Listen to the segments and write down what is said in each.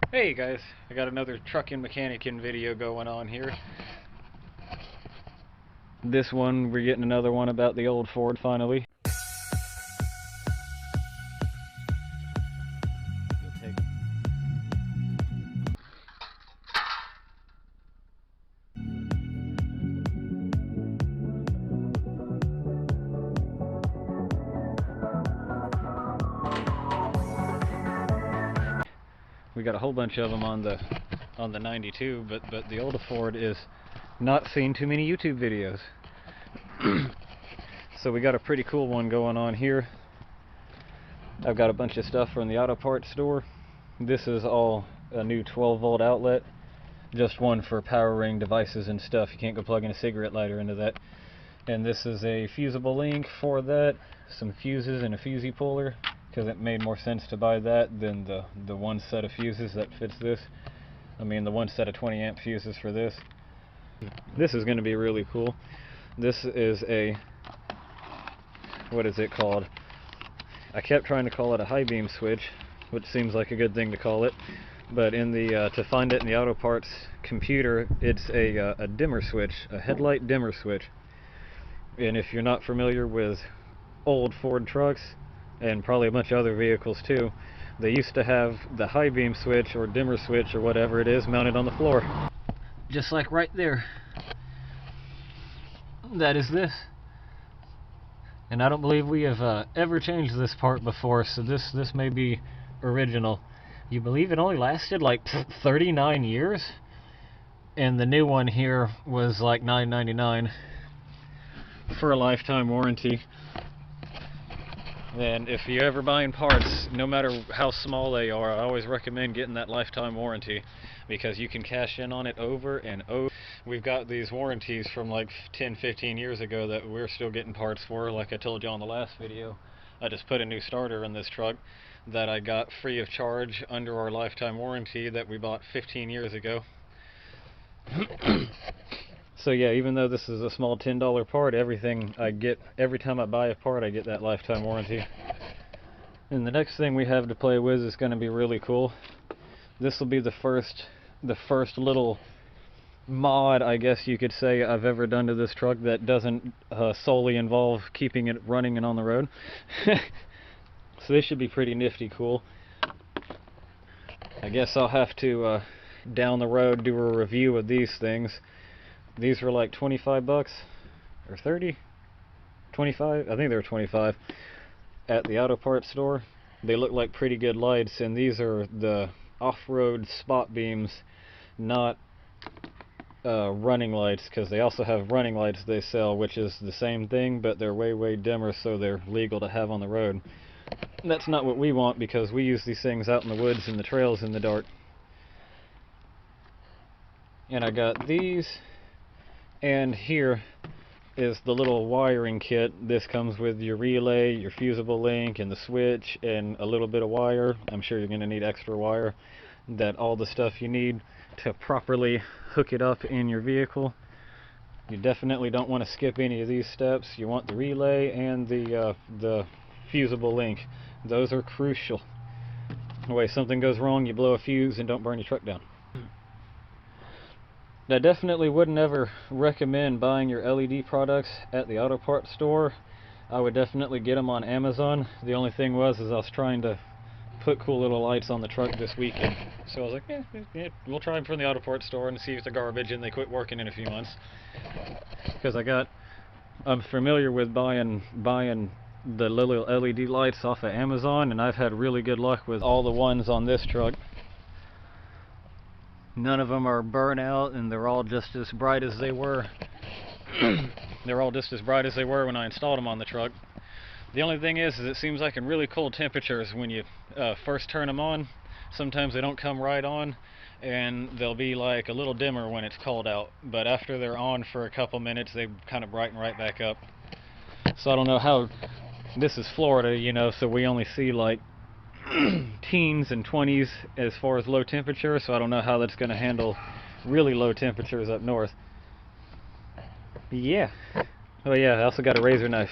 Hey guys, I got another trucking mechanicing video going on here. This one, we're getting another one about the old Ford finally. We got a whole bunch of them on the 92, but the older Ford is not seen too many YouTube videos. So we got a pretty cool one going on here. I've got a bunch of stuff from the auto parts store. This is all a new 12-volt outlet, just one for powering devices and stuff. You can't go plug in a cigarette lighter into that. And this is a fusible link for that, some fuses and a fusee puller, because it made more sense to buy that than the one set of fuses that fits this. I mean, the one set of 20 amp fuses for this. This is going to be really cool. This is a, what is it called? I kept trying to call it a high beam switch, which seems like a good thing to call it, but in the to find it in the auto parts computer, it's a dimmer switch, a headlight dimmer switch. And if you're not familiar with old Ford trucks, and probably a bunch of other vehicles too, they used to have the high beam switch or dimmer switch or whatever it is mounted on the floor. Just like right there. That is this. And I don't believe we have ever changed this part before, so this may be original. You believe it only lasted like 39 years? And the new one here was like $9.99 for a lifetime warranty. And if you're ever buying parts, no matter how small they are, I always recommend getting that lifetime warranty, because you can cash in on it over and over. We've got these warranties from like 10-15 years ago that we're still getting parts for. Like I told you on the last video, I just put a new starter in this truck that I got free of charge under our lifetime warranty that we bought 15 years ago. So yeah, even though this is a small $10 part, everything I get, every time I buy a part, I get that lifetime warranty. And the next thing we have to play with is going to be really cool. This will be the first little mod, I guess you could say, I've ever done to this truck that doesn't solely involve keeping it running and on the road. So this should be pretty nifty cool. I guess I'll have to down the road do a review of these things. These were like 25 bucks or 30, 25, I think they were 25 at the auto parts store. They look like pretty good lights, and these are the off-road spot beams, not running lights, because they also have running lights they sell, which is the same thing, but they're way dimmer, so they're legal to have on the road. And that's not what we want, because we use these things out in the woods and the trails in the dark. And I got these. And here is the little wiring kit. This comes with your relay, your fusible link, and the switch, and a little bit of wire. I'm sure you're going to need extra wire. That all the stuff you need to properly hook it up in your vehicle. You definitely don't want to skip any of these steps. You want the relay and the fusible link. Those are crucial. The way something goes wrong, you blow a fuse and don't burn your truck down. I definitely wouldn't ever recommend buying your LED products at the auto parts store. I would definitely get them on Amazon. The only thing was I was trying to put cool little lights on the truck this weekend. So I was like, yeah, we'll try them from the auto parts store and see if they're garbage, and they quit working in a few months. Because I'm familiar with buying the little LED lights off of Amazon, and I've had really good luck with all the ones on this truck. None of them are burnt out, and they're all just as bright as they were. They're all just as bright as they were when I installed them on the truck. The only thing is it seems like in really cold temperatures when you first turn them on, sometimes they don't come right on, and they'll be like a little dimmer when it's cold out. But after they're on for a couple minutes, they kind of brighten right back up. So I don't know how, this is Florida, you know, so we only see like teens and 20s as far as low temperature, so I don't know how that's going to handle really low temperatures up north. Yeah. Oh yeah, I also got a razor knife,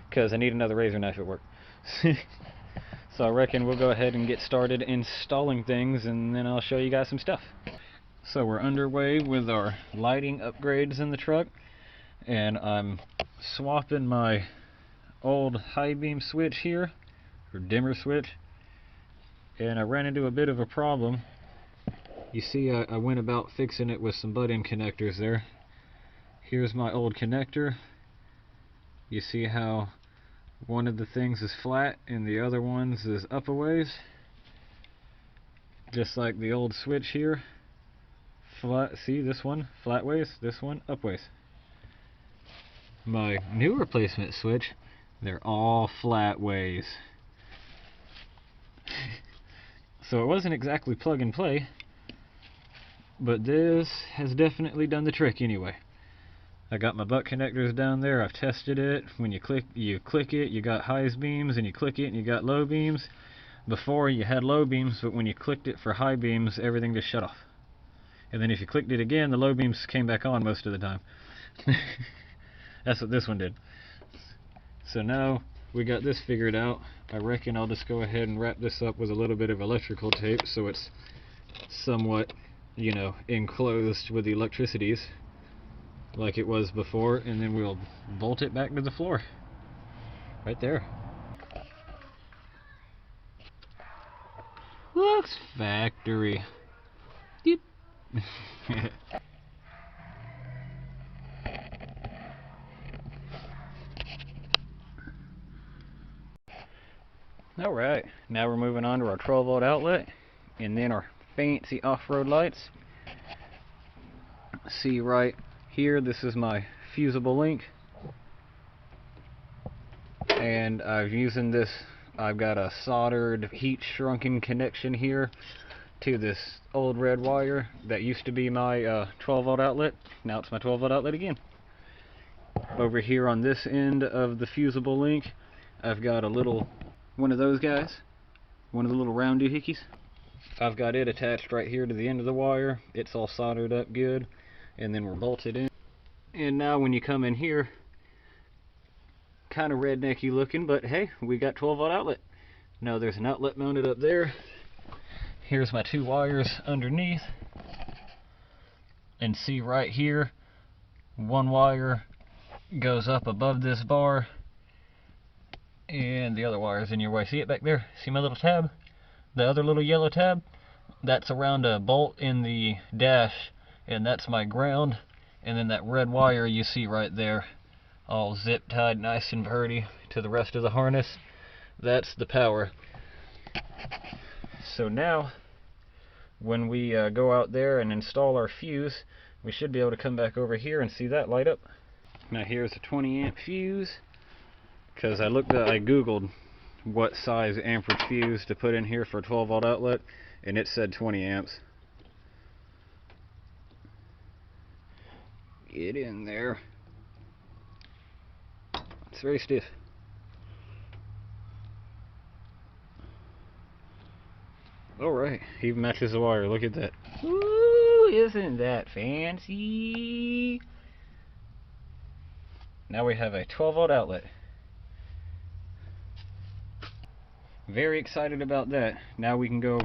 because I need another razor knife at work. So I reckon we'll go ahead and get started installing things, and then I'll show you guys some stuff. So we're underway with our lighting upgrades in the truck, and I'm swapping my old high beam switch here, or dimmer switch, and I ran into a bit of a problem. You see, I went about fixing it with some butt-in connectors there. Here's my old connector. You see how one of the things is flat and the other ones is up a ways, just like the old switch here. Flat, see, this one flat ways, this one up ways. My new replacement switch, they're all flat ways. So it wasn't exactly plug and play, but this has definitely done the trick anyway. I got my butt connectors down there, I've tested it. When you click it, you got high beams, and you click it and you got low beams. Before you had low beams, but when you clicked it for high beams, everything just shut off. And then if you clicked it again, the low beams came back on most of the time. That's what this one did. So now we got this figured out. I reckon I'll just go ahead and wrap this up with a little bit of electrical tape so it's somewhat, you know, enclosed with the electricities like it was before, and then we'll bolt it back to the floor. Right there. Looks factory. Yep. Alright, now we're moving on to our 12-volt outlet, and then our fancy off-road lights. See right here, this is my fusible link, and I'm using this. I've got a soldered heat shrunken connection here to this old red wire that used to be my 12-volt outlet. Now it's my 12-volt outlet again. Over here on this end of the fusible link, I've got a little one of those guys, one of the little round doohickeys. I've got it attached right here to the end of the wire. It's all soldered up good, and then we're bolted in. And now when you come in here, kind of rednecky looking, but hey, we got 12-volt outlet. Now there's an outlet mounted up there. Here's my two wires underneath, and see right here, one wire goes up above this bar and the other wire's in your way. See it back there? See my little tab? The other little yellow tab? That's around a bolt in the dash, and that's my ground. And then that red wire you see right there, all zip tied nice and purty to the rest of the harness, that's the power. So now when we go out there and install our fuse, we should be able to come back over here and see that light up. Now here's a 20 amp fuse, because I googled what size amperage fuse to put in here for a 12-volt outlet, and it said 20 amps. Get in there. It's very stiff. Alright, even matches the wire, look at that. Ooh, isn't that fancy? Now we have a 12-volt outlet. Very excited about that. Now we can go,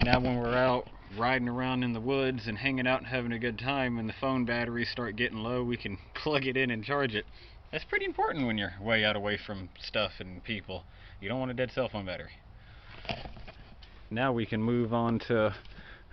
now when we're out riding around in the woods and hanging out and having a good time, and the phone batteries start getting low, we can plug it in and charge it. That's pretty important when you're way out away from stuff and people. You don't want a dead cell phone battery. Now we can move on to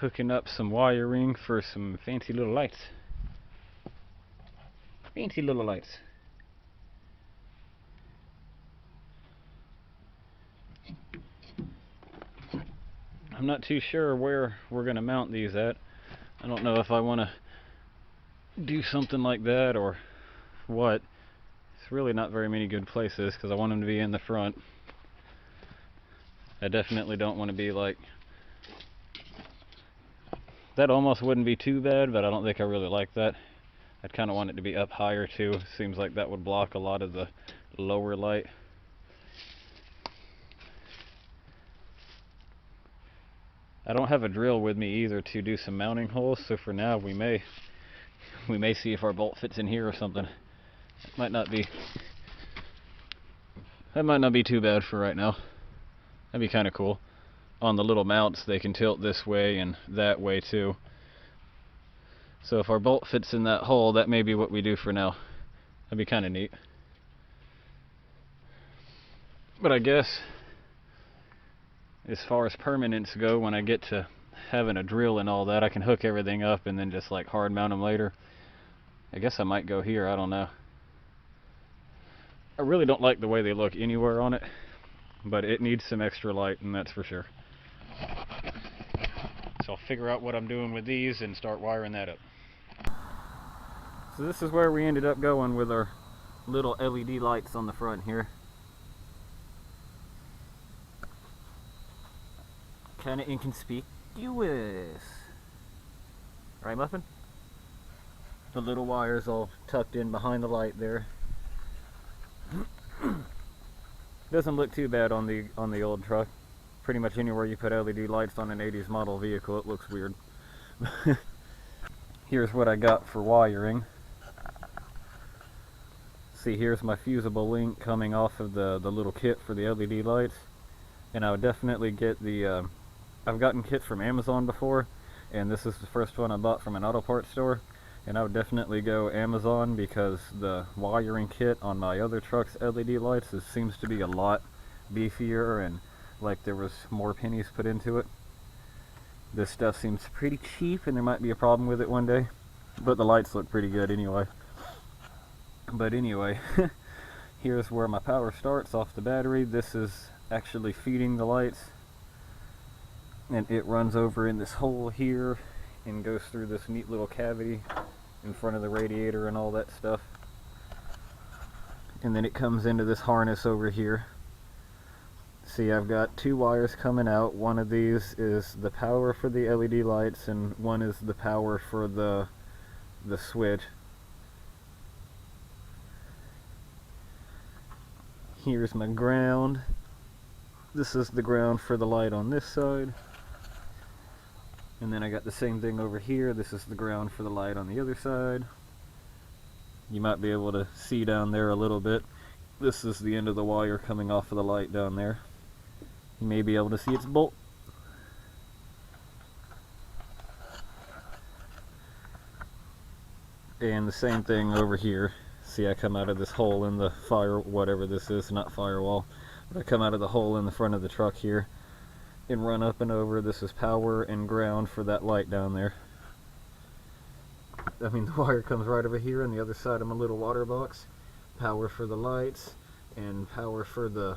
hooking up some wiring for some fancy little lights. Fancy little lights. I'm not too sure where we're going to mount these at. I don't know if I want to do something like that or what. It's really not very many good places because I want them to be in the front. I definitely don't want to be like... That almost wouldn't be too bad, but I don't think I really like that. I'd kind of want it to be up higher too. Seems like that would block a lot of the lower light. I don't have a drill with me either to do some mounting holes, so for now we may see if our bolt fits in here or something. That might not be too bad for right now. That'd be kind of cool. On the little mounts they can tilt this way and that way too. So if our bolt fits in that hole, that may be what we do for now. That'd be kind of neat. But I guess as far as permanence go, when I get to having a drill and all that, I can hook everything up and then just like hard mount them later. I guess I might go here, I don't know. I really don't like the way they look anywhere on it, but it needs some extra light, and that's for sure. So I'll figure out what I'm doing with these and start wiring that up. So this is where we ended up going with our little LED lights on the front here. Kind of inconspicuous. Right, Muffin? The little wires all tucked in behind the light there. Doesn't look too bad on the old truck. Pretty much anywhere you put LED lights on an 80s model vehicle, it looks weird. Here's what I got for wiring. See, here's my fusible link coming off of the little kit for the LED lights. And I would definitely get the I've gotten kits from Amazon before, and this is the first one I bought from an auto parts store. And I would definitely go Amazon, because the wiring kit on my other truck's LED lights seems to be a lot beefier and like there was more pennies put into it. This stuff seems pretty cheap, and there might be a problem with it one day, but the lights look pretty good anyway. But anyway, here's where my power starts off the battery. This is actually feeding the lights, and it runs over in this hole here and goes through this neat little cavity in front of the radiator and all that stuff. And then it comes into this harness over here. See, I've got two wires coming out. One of these is the power for the LED lights, and one is the power for the switch. Here's my ground. This is the ground for the light on this side. And then I got the same thing over here. This is the ground for the light on the other side. You might be able to see down there a little bit. This is the end of the wire coming off of the light down there. You may be able to see its bolt. And the same thing over here. See, I come out of this hole in the whatever this is, not firewall, but I come out of the hole in the front of the truck here and run up and over. This is power and ground for that light down there. I mean, the wire comes right over here on the other side of my little water box. Power for the lights and power for the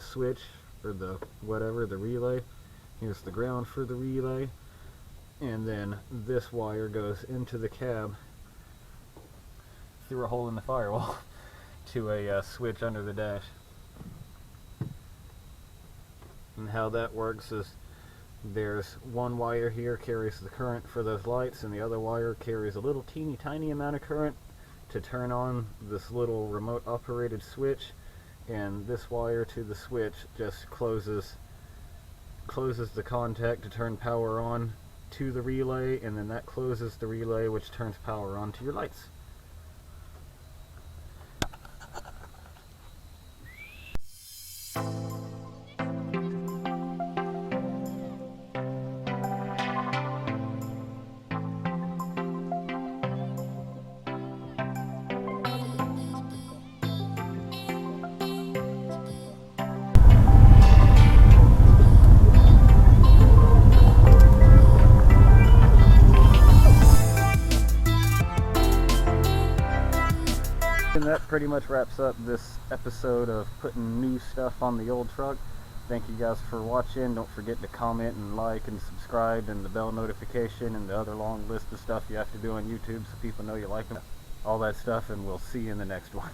switch, or the whatever, the relay. Here's the ground for the relay, and then this wire goes into the cab through a hole in the firewall to a switch under the dash. And how that works is there's one wire here carries the current for those lights, and the other wire carries a little teeny tiny amount of current to turn on this little remote operated switch, and this wire to the switch just closes the contact to turn power on to the relay, and then that closes the relay, which turns power on to your lights. And that pretty much wraps up this episode of putting new stuff on the old truck. Thank you guys for watching. Don't forget to comment and like and subscribe, and the bell notification, and the other long list of stuff you have to do on YouTube so people know you like them. All that stuff, and we'll see you in the next one.